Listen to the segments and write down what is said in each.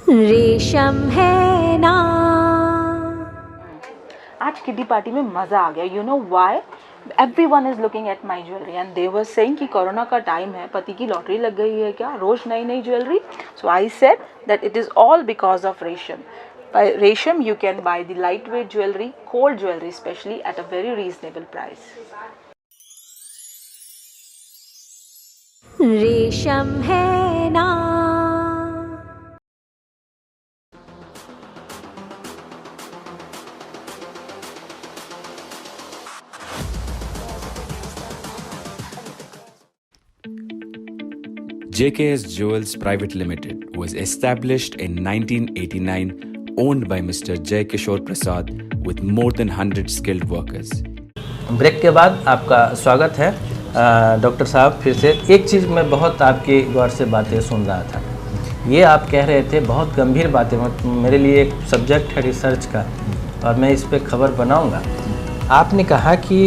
रेशम है ना। आज किड्डी पार्टी में मज़ा आ गया. You know why? Everyone is looking at my jewellery and they were saying कि कोरोना का टाइम है, पति की लॉटरी लग गई है क्या, रोज नई नई jewellery. So I said that it is all because of रेशम. By Resham you can buy the lightweight jewelry, gold jewelry especially, at a very reasonable price. रेशम है ना। JKS Jewels Private Limited was established in 1989, owned by Mr. Jay Kishore Prasad with more than 100 skilled workers. Break के बाद आपका स्वागत है doctor साहब. फिर से एक चीज़ मैं बहुत आपके गौर से बातें सुन रहा था. ये आप कह रहे थे बहुत गंभीर बातें. मेरे लिए एक सब्जेक्ट है रिसर्च का और मैं इस पे खबर बनाऊंगा. आपने कहा कि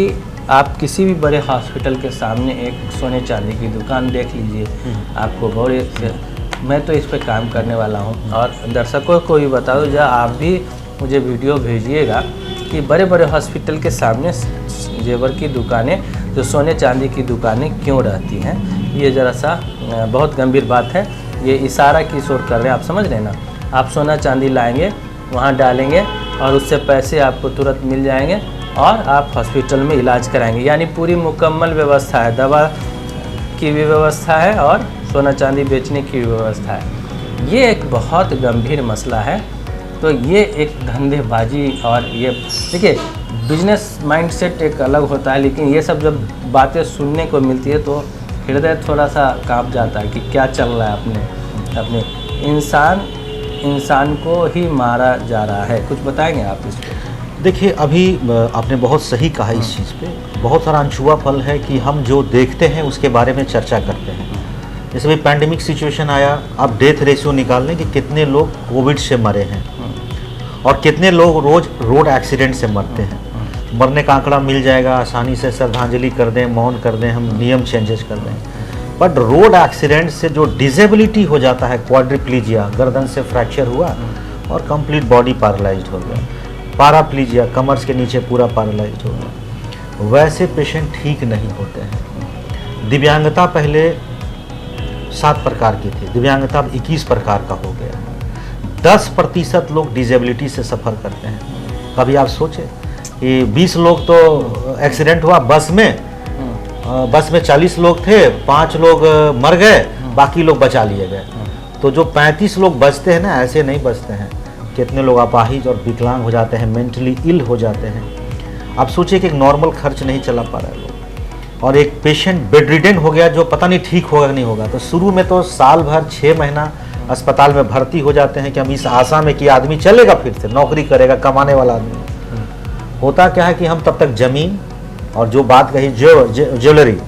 आप किसी भी बड़े हॉस्पिटल के सामने एक सोने चांदी की दुकान देख लीजिए, आपको बड़े से, मैं तो इस पे काम करने वाला हूँ और दर्शकों को भी बता दो, जब आप भी मुझे वीडियो भेजिएगा कि बड़े बड़े हॉस्पिटल के सामने जेवर की दुकानें, जो सोने चांदी की दुकानें क्यों रहती हैं. ये ज़रा सा बहुत गंभीर बात है. ये इशारा किस ओर कर रहे हैं आप समझ रहे हैं ना. आप सोना चांदी लाएंगे, वहाँ डालेंगे और उससे पैसे आपको तुरंत मिल जाएंगे और आप हॉस्पिटल में इलाज कराएंगे. यानी पूरी मुकम्मल व्यवस्था है, दवा की भी व्यवस्था है और सोना चांदी बेचने की भी व्यवस्था है. ये एक बहुत गंभीर मसला है. तो ये एक धंधेबाजी और ये देखिए बिजनेस माइंडसेट एक अलग होता है, लेकिन ये सब जब बातें सुनने को मिलती है तो हृदय थोड़ा सा कांप जाता है कि क्या चल रहा है. अपने इंसान को ही मारा जा रहा है. कुछ बताएंगे आप इस पर? देखिए, अभी आपने बहुत सही कहा. इस चीज़ पे बहुत सारा अनछुआ फल है कि हम जो देखते हैं उसके बारे में चर्चा करते हैं. जैसे भी पैंडेमिक सिचुएशन आया, आप डेथ रेशियो निकाल लें कि कितने लोग कोविड से मरे हैं और कितने लोग रोज़ रोड एक्सीडेंट से मरते हैं. मरने का आंकड़ा मिल जाएगा, आसानी से श्रद्धांजलि कर दें, मौन कर दें, हम नियम चेंजेस कर दें. बट रोड एक्सीडेंट से जो डिसेबिलिटी हो जाता है, क्वाड्रिप्लीजिया, गर्दन से फ्रैक्चर हुआ और कंप्लीट बॉडी पैरालाइज्ड हो गया, पैराप्लीजिया, कमर के नीचे पूरा पैरालाइज्ड हो गया, वैसे पेशेंट ठीक नहीं होते हैं. दिव्यांगता पहले 7 प्रकार की थी, दिव्यांगता अब 21 प्रकार का हो गया है. 10% लोग डिसेबिलिटी से सफ़र करते हैं. कभी आप सोचे कि 20 लोग तो एक्सीडेंट हुआ बस में, बस में 40 लोग थे, 5 लोग मर गए, बाकी लोग बचा लिए गए. तो जो 35 लोग बचते हैं ना, ऐसे नहीं बचते हैं. कितने लोग अपाहिज और विकलांग हो जाते हैं, मेंटली इल हो जाते हैं. आप सोचिए कि एक नॉर्मल खर्च नहीं चला पा रहे लोग, और एक पेशेंट बेडरिडन हो गया जो पता नहीं ठीक होगा नहीं होगा. तो शुरू में तो साल भर 6 महीना अस्पताल में भर्ती हो जाते हैं कि हम इस आशा में कि आदमी चलेगा, फिर से नौकरी करेगा, कमाने वाला आदमी. होता क्या है कि हम तब तक ज़मीन और जो बात कही ज्वेलरी,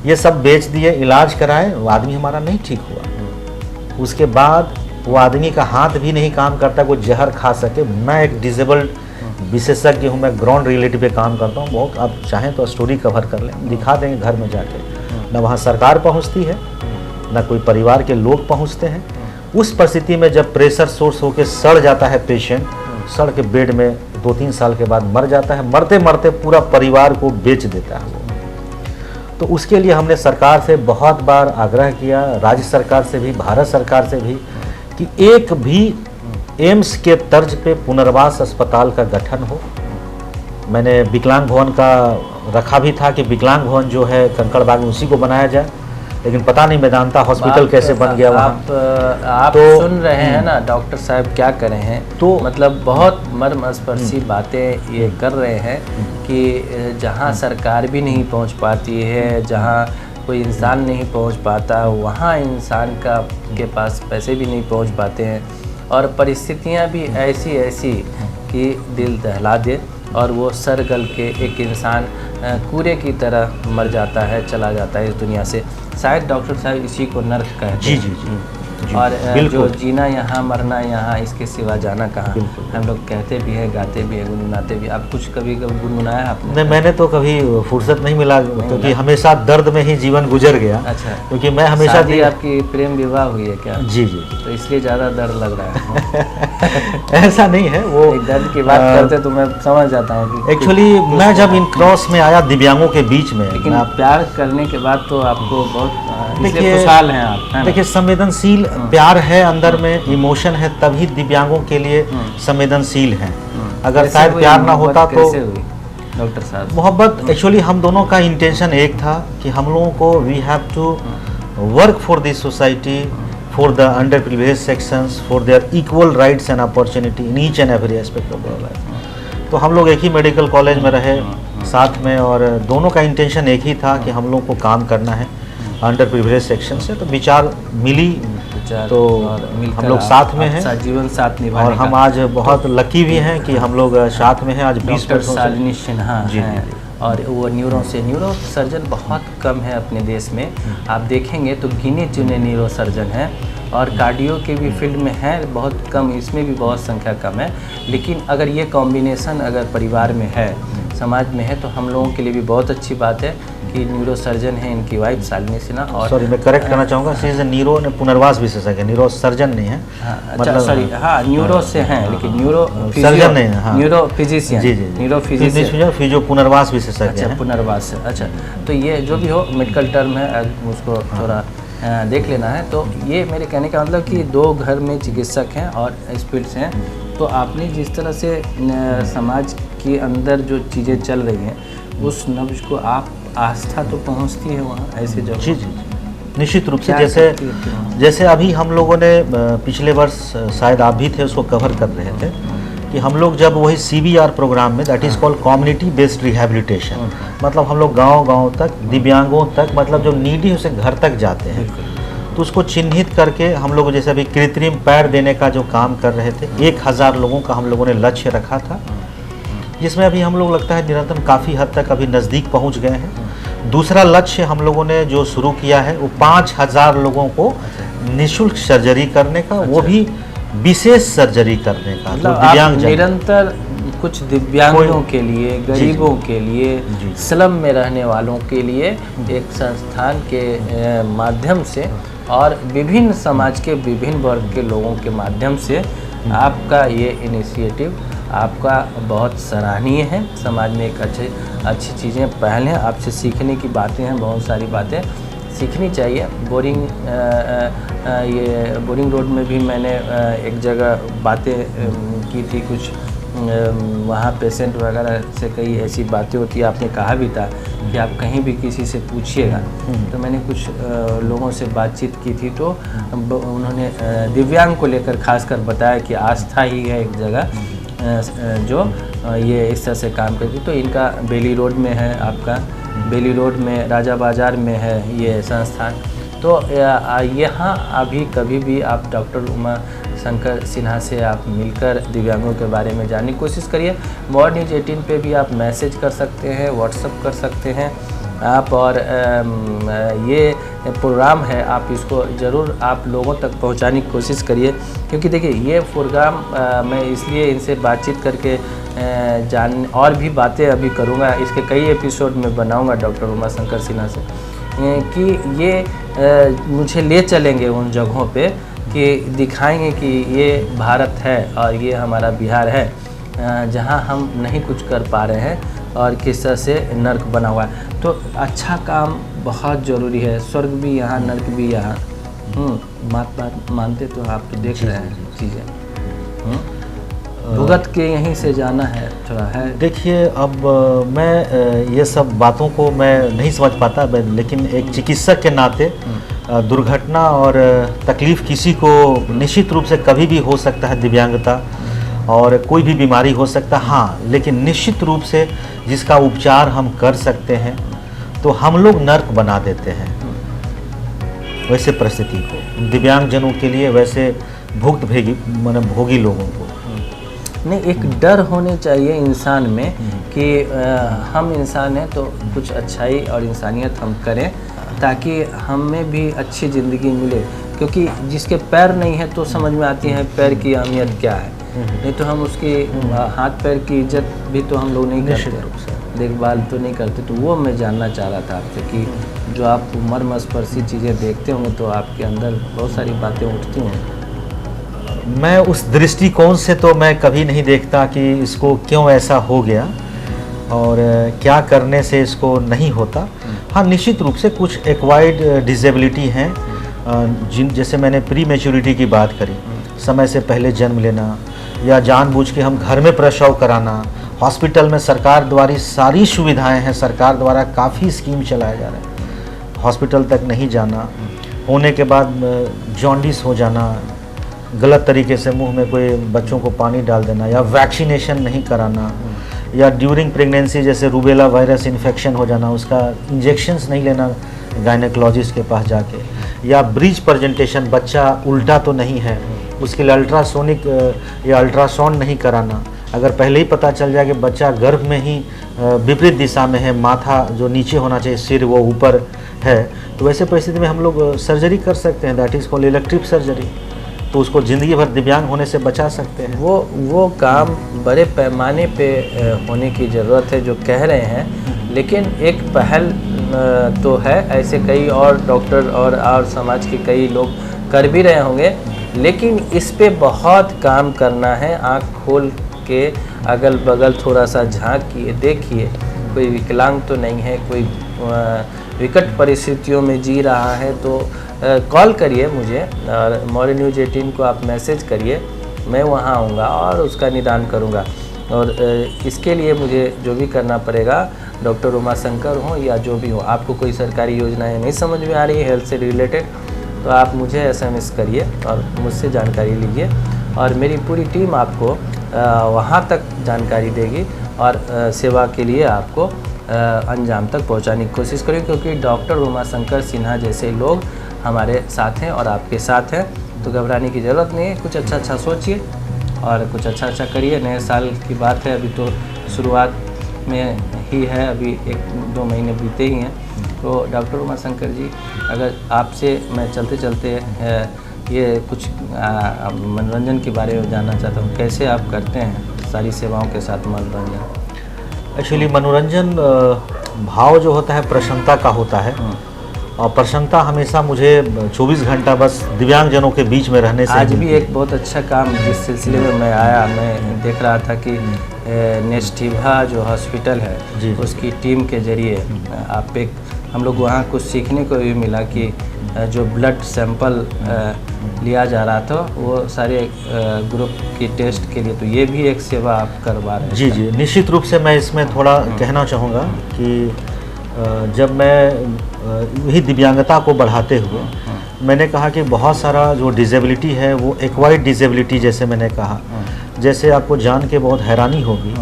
ये सब बेच दिए, इलाज कराए, वो आदमी हमारा नहीं ठीक हुआ. उसके बाद वो आदमी का हाथ भी नहीं काम करता वो जहर खा सके. मैं एक डिसेबल्ड विशेषज्ञ हूँ, मैं ग्राउंड रियलिटी पे काम करता हूँ. बहुत आप चाहें तो स्टोरी कवर कर लें, दिखा देंगे घर में जाके. न वहाँ सरकार पहुँचती है, न कोई परिवार के लोग पहुँचते हैं. उस परिस्थिति में जब प्रेशर सोर्स होकर सड़ जाता है पेशेंट, सड़ के बेड में 2-3 साल के बाद मर जाता है. मरते मरते पूरा परिवार को बेच देता है वो. तो उसके लिए हमने सरकार से बहुत बार आग्रह किया, राज्य सरकार से भी, भारत सरकार से भी, कि एक भी एम्स के तर्ज पे पुनर्वास अस्पताल का गठन हो. मैंने विकलांग भवन का रखा भी था कि विकलांग भवन जो है कंकड़बाग में उसी को बनाया जाए, लेकिन पता नहीं मेदांता हॉस्पिटल कैसे बन गया वहाँ. आप तो सुन रहे हैं ना डॉक्टर साहब क्या कर रहे हैं. तो मतलब बहुत मर्मस्पर्शी बातें ये कर रहे हैं कि जहाँ सरकार भी नहीं पहुँच पाती है, जहाँ कोई इंसान नहीं पहुंच पाता, वहाँ इंसान के पास पैसे भी नहीं पहुंच पाते हैं और परिस्थितियाँ भी ऐसी कि दिल दहला दे और वो सर गल के एक इंसान कूड़े की तरह मर जाता है, चला जाता है इस दुनिया से. शायद डॉक्टर साहब इसी को नर्क कहते हैं. जी. और बिल्कुल। जो जीना यहाँ मरना यहाँ, इसके सिवा जाना कहाँ। बिल्कुल। हम लोग कहते भी हैं, गाते भी हैं, गुनगुनाते भी। आप कुछ कभी गुनगुनाया आपने? नहीं, मैंने तो कभी फुर्सत नहीं मिला, क्योंकि हमेशा दर्द में ही जीवन गुजर गया। अच्छा, क्योंकि मैं हमेशा शादी आपकी प्रेम विवाह हुई है क्या? जी जी तो इसलिए ज़्यादा दर्द लग रहा है। ऐसा नहीं है वो। एक दर्द की बात करते तो मैं समझ जाता हूँ कि एक्चुअली मैं जब इन क्रॉस में आया दिव्यांगों के बीच में, लेकिन मैं प्यार करने के बाद तो आपको बहुत इसलिए देखिए- खुशहाल हैं आप, है ना? देखिए, संवेदनशील प्यार है अंदर में, इमोशन है, तभी दिव्यांगों के लिए संवेदनशील है। अगर कैसे शायद हुई प्यार ना मोहब्बत, होता तो कैसे हुई डॉक्टर साहब? मोहब्बत, एक्चुअली हम दोनों का इंटेंशन एक था कि हम लोगों को we have to work for this society, for the under privilege sections, for their equal rights and opportunity in each and every aspect of their life. तो हम लोग एक ही मेडिकल कॉलेज में रहे साथ में, और दोनों का इंटेंशन एक ही था कि हम लोग को काम करना है अंडर प्रिविलेज सेक्शन से। तो विचार मिली, विचार तो और मिलकर हम लोग आप- साथ में आप हैं, जीवन साथ निभाने और हम का। आज बहुत लकी भी हैं कि हम लोग साथ में हैं आज 20 डॉक्टर वर्षों से। शालिनी सिन्हा जी, हैं, जी। और वो न्यूरो सर्जन बहुत कम है अपने देश में। आप देखेंगे तो गिने चुने न्यूरो सर्जन हैं, और कार्डियो के भी फील्ड में हैं बहुत कम, इसमें भी बहुत संख्या कम है। लेकिन अगर ये कॉम्बिनेशन अगर परिवार में है, समाज में है, तो हम लोगों के लिए भी बहुत अच्छी बात है कि न्यूरो सर्जन है इनकी वाइफ शालिनी सिन्हा। और सॉरी, मैं करेक्ट करना चाहूँगा, सी इज न्यूरो पुनर्वास विशेषज्ञ, न्यूरो सर्जन नहीं है। हाँ, अच्छा, सॉरी, हाँ, न्यूरो से हैं, लेकिन न्यूरो सर्जन नहीं है, हाँ। न्यूरो फिजिशियन, जी जी न्यूरो फिजिशियन, फिजियो पुनर्वास विशेषज्ञ अच्छा, हैं। पुनर्वास से। अच्छा, तो ये जो भी हो मेडिकल टर्म है, उसको थोड़ा देख लेना है। तो ये मेरे कहने का मतलब कि दो घर में चिकित्सक हैं और इस फील्ड से हैं। तो आपने जिस तरह से समाज के अंदर जो चीज़ें चल रही हैं, उस नब्ज को आप आस्था तो पहुंचती है वहाँ ऐसे जगह? जी जी, निश्चित रूप से। क्या जैसे करती है फिर वहाँ? जैसे अभी हम लोगों ने पिछले वर्ष, शायद आप भी थे, उसको कवर कर रहे थे कि हम लोग जब वही CBR प्रोग्राम में, that is called community based rehabilitation, मतलब हम लोग गांव-गांव तक दिव्यांगों तक, मतलब जो नीडी है उसे घर तक जाते हैं, तो उसको चिन्हित करके हम लोग जैसे अभी कृत्रिम पैर देने का जो काम कर रहे थे, 1000 लोगों का हम लोगों ने लक्ष्य रखा था, जिसमें अभी हम लोग लगता है निरंतर काफ़ी हद तक अभी नज़दीक पहुंच गए हैं। दूसरा लक्ष्य हम लोगों ने जो शुरू किया है वो 5000 लोगों को निःशुल्क सर्जरी करने का, वो भी विशेष सर्जरी करने का, जो मतलब आप दिव्यांगजन। निरंतर कुछ दिव्यांगों के लिए, गरीबों के लिए, जी। स्लम में रहने वालों के लिए एक संस्थान के माध्यम से और विभिन्न समाज के विभिन्न वर्ग के लोगों के माध्यम से आपका ये इनिशिएटिव आपका बहुत सराहनीय है। समाज में एक अच्छी चीज़ें पहल हैं, आपसे सीखने की बातें हैं, बहुत सारी बातें सीखनी चाहिए। ये बोरिंग रोड में भी मैंने एक जगह बातें की थी, कुछ वहाँ पेशेंट वगैरह से कई ऐसी बातें होती है। आपने कहा भी था कि आप कहीं भी किसी से पूछिएगा, तो मैंने कुछ लोगों से बातचीत की थी, तो उन्होंने दिव्यांग को लेकर खासकर बताया कि आस्था ही है एक जगह जो ये इस तरह से काम करती। तो इनका बेली रोड में है, आपका बेली रोड में राजा बाज़ार में है ये संस्थान। तो यहाँ अभी कभी भी आप डॉक्टर उमा शंकर सिन्हा से आप मिलकर दिव्यांगों के बारे में जानने की कोशिश करिए। मॉर्ड न्यूज़ 18 पे भी आप मैसेज कर सकते हैं, व्हाट्सअप कर सकते हैं आप, और ये प्रोग्राम है, आप इसको ज़रूर आप लोगों तक पहुंचाने की कोशिश करिए। क्योंकि देखिए ये प्रोग्राम मैं इसलिए इनसे बातचीत करके जान और भी बातें अभी करूंगा, इसके कई एपिसोड में बनाऊंगा डॉक्टर उमा शंकर सिन्हा से, कि ये मुझे ले चलेंगे उन जगहों पे कि दिखाएंगे कि ये भारत है और ये हमारा बिहार है, जहां हम नहीं कुछ कर पा रहे हैं और किस तरह से नर्क बना हुआ है। तो अच्छा काम बहुत ज़रूरी है, स्वर्ग भी यहाँ, नर्क भी यहाँ। बात मानते तो आप तो देख रहे हैं चीज़ें, भुगत के यहीं से जाना है, थोड़ा है। देखिए, अब मैं ये सब बातों को मैं नहीं समझ पाता, लेकिन एक चिकित्सक के नाते दुर्घटना और तकलीफ़ किसी को निश्चित रूप से कभी भी हो सकता है, दिव्यांगता और कोई भी बीमारी हो सकता है, हाँ, लेकिन निश्चित रूप से जिसका उपचार हम कर सकते हैं तो हम लोग नर्क बना देते हैं वैसे परिस्थिति को दिव्यांगजनों के लिए, वैसे भोगी लोगों को। नहीं, एक डर होने चाहिए इंसान में कि हम इंसान हैं तो कुछ अच्छाई और इंसानियत हम करें, ताकि हमें भी अच्छी ज़िंदगी मिले। क्योंकि जिसके पैर नहीं है तो समझ में आती है पैर की अहमियत क्या है, नहीं तो हम उसके हाथ पैर की इज्जत भी तो हम लोग नहीं करते, देखभाल तो नहीं करते। तो वो मैं जानना चाह रहा था आपसे कि जो आप मर्मस्पर्शी चीज़ें देखते होंगे तो आपके अंदर बहुत सारी बातें उठती होंगी। मैं उस दृष्टिकोण से तो मैं कभी नहीं देखता कि इसको क्यों ऐसा हो गया और क्या करने से इसको नहीं होता। हाँ, निश्चित रूप से कुछ एक्वायर्ड डिसेबिलिटी हैं, जैसे मैंने प्री मैच्योरिटी की बात करी, समय से पहले जन्म लेना या जानबूझ के हम घर में प्रसव कराना। हॉस्पिटल में सरकार द्वारा सारी सुविधाएं हैं, सरकार द्वारा काफ़ी स्कीम चलाए जा रहे हैं, हॉस्पिटल तक नहीं जाना, होने के बाद जॉन्डिस हो जाना, गलत तरीके से मुंह में कोई बच्चों को पानी डाल देना, या वैक्सीनेशन नहीं कराना, या ड्यूरिंग प्रेगनेंसी जैसे रूबेला वायरस इन्फेक्शन हो जाना, उसका इंजेक्शंस नहीं लेना गायनेकोलॉजिस्ट के पास जाके, या ब्रीच प्रेजेंटेशन, बच्चा उल्टा तो नहीं है, उसके लिए अल्ट्रासोनिक या अल्ट्रासाउंड नहीं कराना। अगर पहले ही पता चल जाए कि बच्चा गर्भ में ही विपरीत दिशा में है, माथा जो नीचे होना चाहिए, सिर वो ऊपर है, तो वैसे परिस्थिति में हम लोग सर्जरी कर सकते हैं, that is called electric surgery. तो उसको ज़िंदगी भर दिव्यांग होने से बचा सकते हैं। वो काम बड़े पैमाने पे होने की ज़रूरत है जो कह रहे हैं, लेकिन एक पहल तो है, ऐसे कई और डॉक्टर और समाज के कई लोग कर भी रहे होंगे, लेकिन इस पे बहुत काम करना है। आँख खोल के अगल बगल थोड़ा सा झांकिए, देखिए कोई विकलांग तो नहीं है, कोई विकट परिस्थितियों में जी रहा है तो कॉल करिए मुझे, और मॉर्निंग न्यूज़ 18 को आप मैसेज करिए, मैं वहाँ आऊँगा और उसका निदान करूँगा। और इसके लिए मुझे जो भी करना पड़ेगा, डॉक्टर उमाशंकर हो या जो भी हो, आपको कोई सरकारी योजनाएं नहीं समझ में आ रही है हेल्थ से रिलेटेड, तो आप मुझे SMS करिए और मुझसे जानकारी लीजिए, और मेरी पूरी टीम आपको वहाँ तक जानकारी देगी और सेवा के लिए आपको अंजाम तक पहुँचाने की कोशिश करेंगे, क्योंकि डॉक्टर उमाशंकर सिन्हा जैसे लोग हमारे साथ हैं और आपके साथ हैं। तो घबराने की ज़रूरत नहीं है, कुछ अच्छा सोचिए और कुछ अच्छा करिए। नए साल की बात है, अभी तो शुरुआत में ही है, अभी 1-2 महीने बीते ही हैं। तो डॉक्टर उमाशंकर जी, अगर आपसे मैं चलते ये कुछ मनोरंजन के बारे में जानना चाहता हूँ, कैसे आप करते हैं सारी सेवाओं के साथ मनोरंजन? एक्चुअली मनोरंजन भाव जो होता है प्रसन्नता का होता है, और प्रसन्नता हमेशा मुझे 24 घंटा बस दिव्यांगजनों के बीच में रहने से। आज भी एक बहुत अच्छा काम जिस सिलसिले में मैं आया, मैं देख रहा था कि नेस्टिवा जो हॉस्पिटल है जी, उसकी टीम के जरिए आप एक, हम लोग वहाँ कुछ सीखने को भी मिला कि जो ब्लड सैंपल लिया जा रहा था वो सारे ग्रुप की टेस्ट के लिए, तो ये भी एक सेवा आप करवा रहे हैं। जी, निश्चित रूप से मैं इसमें थोड़ा कहना चाहूँगा कि जब मैं यही दिव्यांगता को बढ़ाते हुए मैंने कहा कि बहुत सारा जो डिसेबिलिटी है वो एक्वायर्ड डिसेबिलिटी, जैसे मैंने कहा, जैसे आपको जान के बहुत हैरानी होगी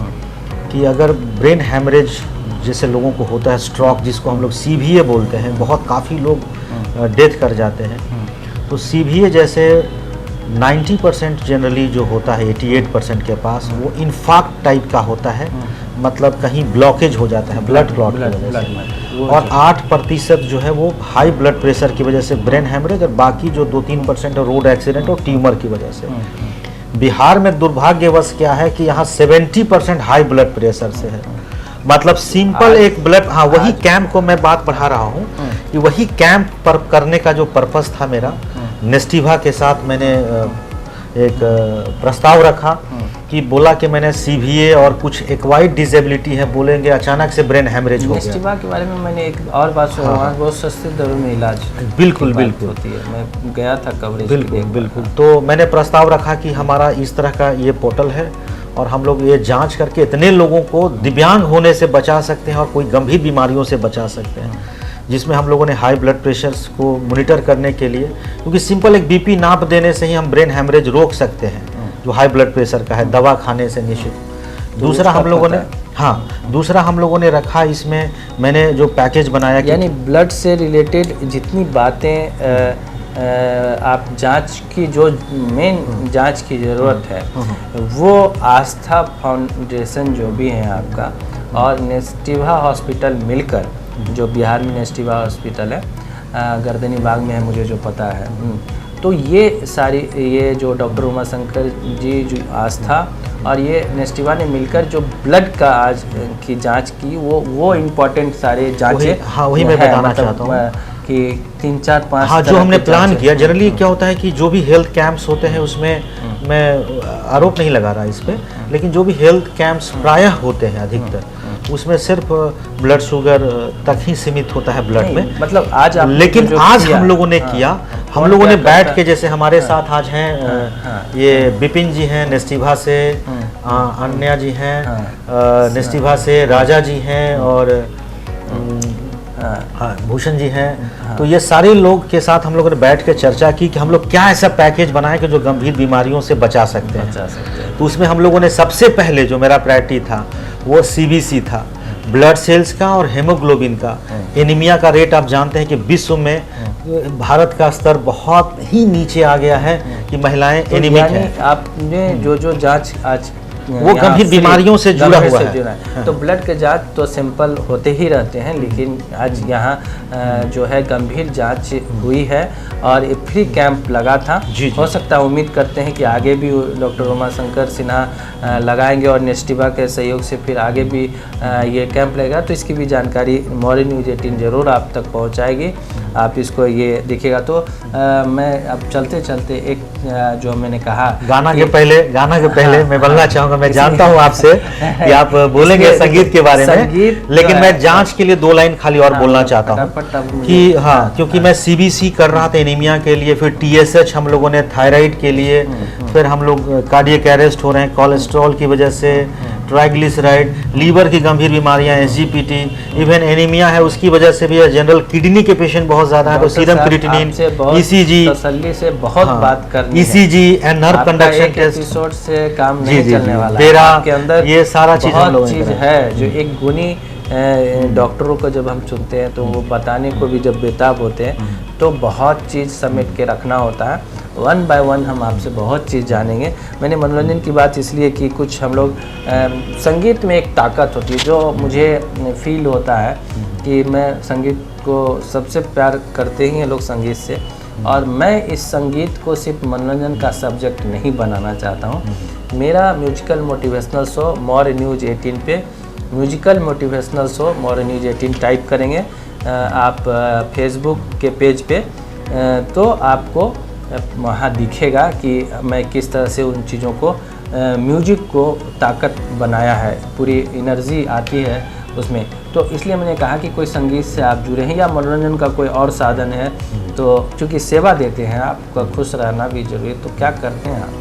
कि अगर ब्रेन हैमरेज जैसे लोगों को होता है, स्ट्रोक जिसको हम लोग CVA बोलते हैं, बहुत काफ़ी लोग डेथ कर जाते हैं, तो CVA जैसे 90% जनरली जो होता है 88% के पास वो इन्फार्क्ट टाइप का होता है, मतलब कहीं ब्लॉकेज हो जाता है ब्लड क्लॉट की वजह से, और 8% जो है वो हाई ब्लड प्रेशर की वजह से ब्रेन हैमरेज, और बाकी जो 2-3% है रोड एक्सीडेंट और ट्यूमर की वजह से। बिहार में दुर्भाग्यवश क्या है कि यहाँ 70% हाई ब्लड प्रेशर से है, मतलब सिंपल एक ब्लड, हाँ वही कैंप को मैं बात बढ़ा रहा हूँ कि वही कैंप पर करने का जो पर्पस था मेरा, नेस्टिवा के साथ मैंने एक प्रस्ताव रखा कि बोला कि मैंने CVA और कुछ एक्वायर्ड डिसेबिलिटी है, बोलेंगे अचानक से ब्रेन हैमरेज हो गया। नेस्टिवा के बारे में मैंने एक और बात सुना, वहाँ बहुत सस्ते दरों में इलाज बिल्कुल होती है, मैं गया था कवरेज। बिल्कुल। तो मैंने प्रस्ताव रखा कि हमारा इस तरह का ये पोर्टल है और हम लोग ये जांच करके इतने लोगों को दिव्यांग होने से बचा सकते हैं और कोई गंभीर बीमारियों से बचा सकते हैं, जिसमें हम लोगों ने हाई ब्लड प्रेशर्स को मॉनिटर करने के लिए, क्योंकि सिंपल एक BP नाप देने से ही हम ब्रेन हैमरेज रोक सकते हैं जो हाई ब्लड प्रेशर का है, दवा खाने से निश्चित। दूसरा हम लोगों ने रखा इसमें, मैंने जो पैकेज बनाया, यानी ब्लड से रिलेटेड जितनी बातें आप जांच की, जो मेन जांच की ज़रूरत है, वो आस्था फाउंडेशन जो भी है आपका और नेस्टिवा हॉस्पिटल मिलकर, जो बिहार में नेस्टिवा हॉस्पिटल है, गर्दनी बाग में है मुझे जो पता है, तो ये सारी ये जो डॉक्टर उमाशंकर जी जो आस्था और ये नेस्टिवा ने मिलकर जो ब्लड का आज की जांच की वो इम्पोर्टेंट सारे जांचें वही मैं बताना चाहता हूँ कि 3, 4, 5 हाँ, जो हमने प्लान किया जनरली क्या होता है कि जो भी हेल्थ कैंप्स होते हैं उसमें मैं आरोप नहीं लगा रहा इस पे, लेकिन जो भी हेल्थ कैंप्स प्रायः होते हैं अधिकतर उसमें सिर्फ ब्लड शुगर तक ही सीमित होता है ब्लड में, मतलब आज लेकिन आज हम लोगों ने किया, हम लोगों ने बैठ के, जैसे हमारे साथ आज हैं ये बिपिन जी हैं नेस्टिवा से, अन्या जी हैं नेस्टिवा से, राजा जी हैं और भूषण जी हैं, तो ये सारे लोग के साथ हम लोगों ने बैठ के चर्चा की कि हम लोग क्या ऐसा पैकेज बनाएं कि जो गंभीर बीमारियों से बचा सकते हैं। तो उसमें हम लोगों ने सबसे पहले जो मेरा प्रायोरिटी था वो CBC था, ब्लड सेल्स का और हेमोग्लोबिन का। एनीमिया का रेट आप जानते हैं कि विश्व में भारत का स्तर बहुत ही नीचे आ गया है कि महिलाएं एनीमिक हैं। आपने जो जांच आज वो गंभीर बीमारियों से जुड़ा हुआ है। तो ब्लड के जांच तो सिंपल होते ही रहते हैं, लेकिन आज यहाँ जो है गंभीर जांच हुई है और एक फ्री कैंप लगा था। हो सकता है, उम्मीद करते हैं कि आगे भी डॉक्टर उमाशंकर सिन्हा लगाएंगे और नेस्टिवा के सहयोग से फिर आगे भी ये कैंप लगेगा, तो इसकी भी जानकारी मॉर्निंग न्यूज़ 18 जरूर आप तक पहुँचाएगी। आप इसको ये देखिएगा। तो मैं अब चलते चलते एक जो मैंने कहा गाना के पहले मैं बोलना चाहूँगा, मैं जानता हूँ आपसे कि आप बोलेंगे संगीत के बारे में, लेकिन मैं जांच के लिए 2 लाइन खाली और बोलना चाहता हूँ कि हाँ, क्योंकि मैं CBC कर रहा था एनीमिया के लिए, फिर TSH हम लोगों ने थायराइड के लिए, फिर हम लोग कार्डियक अरेस्ट हो रहे हैं कोलेस्ट्रॉल की वजह से, ट्राइग्लिसराइड, लीवर की गंभीर बीमारियां, SGPT, इवन एनीमिया है उसकी वजह से भी, जनरल किडनी के पेशेंट बहुत ज्यादा है, तो सीरम क्रिएटिनिन, ECG तसल्ली से बहुत बात करनी ECG and nerve conduction test episode से काम नहीं चलने वाला है। तेरा आपके अंदर ये सारा चीज हम लोग है जो एक गुणी डॉक्टरों को जब हम चुनते हैं तो वो बताने को भी जब बेताब होते हैं, तो बहुत चीज़ समेट के रखना होता है। 1 बाय 1 हम आपसे बहुत चीज़ जानेंगे। मैंने मनोरंजन की बात इसलिए कि कुछ हम लोग संगीत में एक ताकत होती है जो मुझे फील होता है कि मैं संगीत को सबसे प्यार करते ही हैं लोग संगीत से, और मैं इस संगीत को सिर्फ मनोरंजन का सब्जेक्ट नहीं बनाना चाहता हूँ। मेरा musical motivational show morning news 18 पे, musical motivational show morning news 18 type करेंगे आप फेसबुक के पेज पे, तो आपको वहाँ दिखेगा कि मैं किस तरह से उन चीज़ों को म्यूजिक को ताकत बनाया है, पूरी एनर्जी आती है उसमें। तो इसलिए मैंने कहा कि कोई संगीत से आप जुड़े हैं या मनोरंजन का कोई और साधन है, तो चूँकि सेवा देते हैं आपका खुश रहना भी जरूरी है, तो क्या करते हैं आप?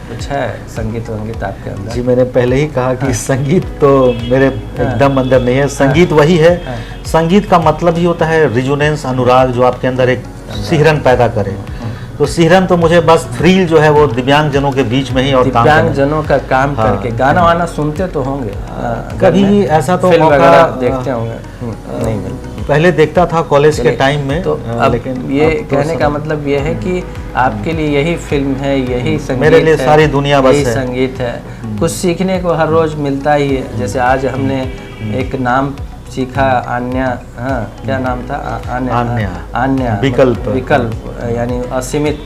कुछ है संगीत वंगीत आपके अंदर? जी, मैंने पहले ही कहा कि संगीत तो मेरे एकदम अंदर नहीं है। संगीत वही है, संगीत का मतलब ही होता है रिजोनेंस, अनुराग, जो आपके अंदर एक सिहरन पैदा करे। तो सिहरन तो मुझे बस थ्रिल जो है वो दिव्यांग जनों के बीच में ही, और दिव्यांग जनों का काम करके गाना वाना सुनते तो होंगे कभी, ऐसा तो फिल्म मौका वगैरह देखते होंगे? नहीं मिलता। पहले देखता था कॉलेज के टाइम में, तो लेकिन ये कहने का मतलब ये है कि आपके लिए यही फिल्म है, यही संगीत मेरे लिए है, सारी दुनिया बस यही है। संगीत है। कुछ सीखने को हर रोज मिलता ही है। जैसे आज हमने एक नाम सीखा, आन्या, क्या नाम था? आन्या विकल्प यानी असीमित।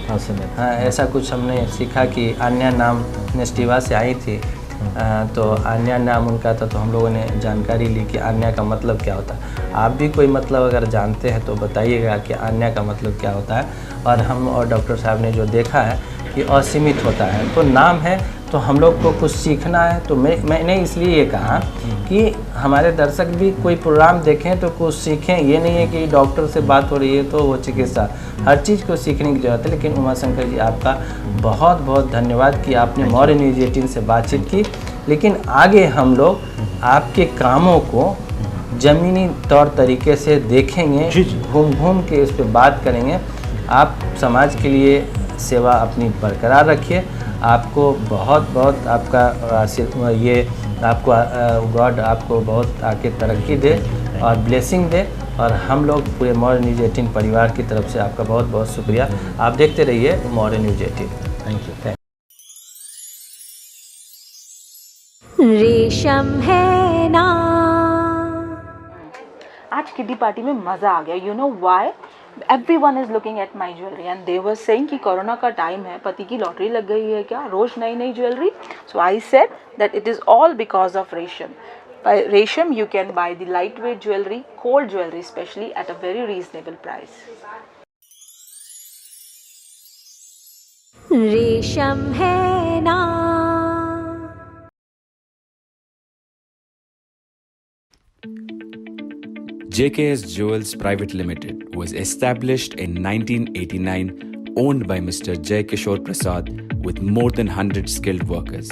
हाँ, ऐसा कुछ हमने सीखा कि आन्या नाम नेस्टिवा से आई थी। तो आन्या नाम उनका था, तो हम लोगों ने जानकारी ली कि आन्या का मतलब क्या होता है। आप भी कोई मतलब अगर जानते हैं तो बताइएगा कि आन्या का मतलब क्या होता है। और हम और डॉक्टर साहब ने जो देखा है कि असीमित होता है, तो नाम है तो हम लोग को कुछ सीखना है। तो मैंने इसलिए ये कहा कि हमारे दर्शक भी कोई प्रोग्राम देखें तो कुछ सीखें। ये नहीं है कि डॉक्टर से बात हो रही है तो वो चिकित्सा, हर चीज़ को सीखने की जरूरत है। लेकिन उमाशंकर जी, आपका बहुत बहुत धन्यवाद कि आपने मॉर्निंग न्यूज़ 18 से बातचीत की। लेकिन आगे हम लोग आपके कामों को ज़मीनी तौर तरीके से देखेंगे, घूम घूम के इस पर बात करेंगे। आप समाज के लिए सेवा अपनी बरकरार रखिए। आपको बहुत बहुत आपका ये आपको गॉड आपको बहुत आगे तरक्की दे और ब्लेसिंग दे। और हम लोग पूरे मॉर्निंग न्यूज़ 18 परिवार की तरफ से आपका बहुत बहुत शुक्रिया। आप देखते रहिए मॉर्निंग न्यूज़ 18। Thank you. रेशम है ना। आज किड्डी पार्टी में मज़ा आ गया। You know why? everyone is looking at my jewelry and they were saying कि कोरोना का टाइम है, पति की लॉटरी लग गई है क्या, रोज नई नई jewellery. So I said that it is all because of Resham. By Resham you can buy the lightweight jewelry, gold jewelry especially, at a very reasonable price. रेशम है ना. JKS Jewels Private Limited was established in 1989, owned by Mr. Jai Kishore Prasad with more than 100 skilled workers.